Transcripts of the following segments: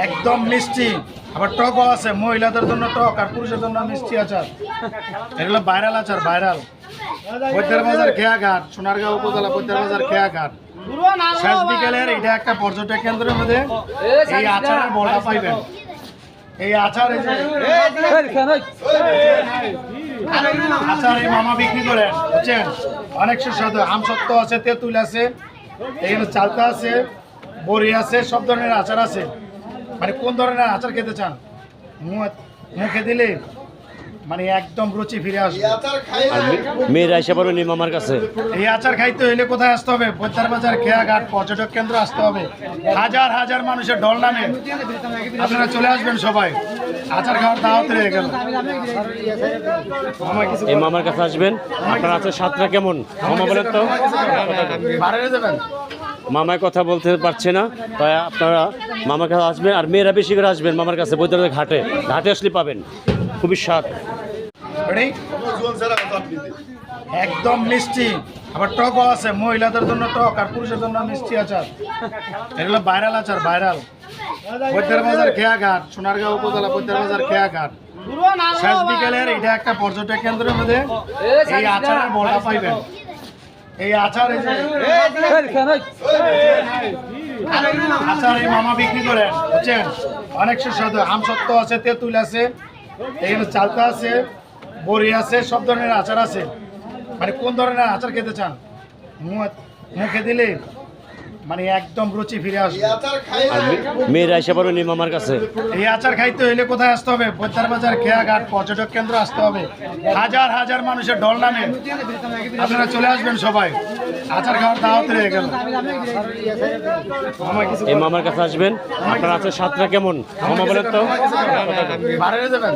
একদম মিষ্টি, আবার টকও আছে। মহিলাদের জন্য টক আর পুরুষের জন্য মিষ্টি আচার। এগুলো ভাইরাল আচার, ভাইরাল। বৈদ্যের বাজার খেয়াঘাট, সোনারগাঁও উপজেলা বৈদ্যের বাজার খেয়াঘাট। শেষ বিকেলের এটা একটা পর্যটক কেন্দ্রের মধ্যে এই আচারের বড়া পাইবেন। এই আচার আচার এই মামা বিক্রি করেন, বুঝছেন? অনেক সুস্বাদু। আমসত্ব আছে, তেঁতুল আছে, এখানে চালতা আছে, বড়ি আছে, সব ধরনের আচার আছে। মানে কোন ধরনের আচার খেতে চান, মুখে দিলে মানে একদম রুচি ফিরে আসবে। মেয়েরা এসে পারো নি মামার কাছে। এই আচার খাইতে হইলে কোথায় আসতে হবে? বৈদ্যের বাজার খেয়াঘাট পর্যটক কেন্দ্র আসতে হবে। হাজার হাজার মানুষের ঢল নামে, আপনারা চলে আসবেন সবাই। আচার খাওয়ার দাওয়াত রয়ে গেল। এই মামার কাছে আসবেন। আপনার আচার স্বাদটা কেমন মামা বলেন তো? বাড়িয়ে দেবেন। মামায় কথা বলতে পারছে না, তাই আপনারা মামার কাছে আসবেন। আর মেয়েরা বেশি করে আসবেন মামার কাছে। বৈদ্যনাথ ঘাটে আসলে পাবেন খুবই স্বাদ। একদম মিষ্টি, আবার টকও আছে। মহিলাদের জন্য টক আর পুরুষের জন্য মিষ্টি আচার। এগুলো ভাইরাল আচার, ভাইরাল। বৈদ্যের বাজার খেয়াঘাট, সোনারগাঁও উপজেলা বৈদ্যের বাজার খেয়াঘাট। শেষ বিকেলের এটা একটা পর্যটক কেন্দ্রের মধ্যে এই আচারের বড়া পাইবেন। এই আচার আচার এই মামা বিক্রি করেন, বুঝছেন? অনেক সুস্বাদু। আমসত্ব আছে, তেঁতুল আছে, এখানে চালতা আছে, বড়ি আছে, সব ধরনের আচার আছে। মানে কোন ধরনের আচার খেতে চান, মুখে দিলে মানে একদম রুচি ফিরে আসবে। মেয়েরা এসে পারো নি মামার কাছে। এই আচার খাইতে হইলে কোথায় আসতে হবে? বৈদ্যের বাজার খেয়াঘাট পর্যটক কেন্দ্র আসতে হবে। হাজার হাজার মানুষের ঢল নামে, আপনারা চলে আসবেন সবাই। আচার খাওয়ার দাওয়াত রয়ে গেল। এই মামার কাছে আসবেন। আপনার আচার স্বাদটা কেমন মামা বলেন তো? বাড়িয়ে দেবেন।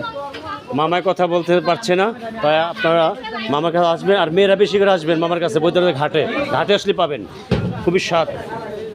মামায় কথা বলতে পারছে না, তাই আপনারা মামার কাছে আসবেন। আর মেয়েরা বেশি করে আসবেন মামার কাছে। বৈদ্যনাথ ঘাটে আসলে পাবেন খুবই স্বাদ।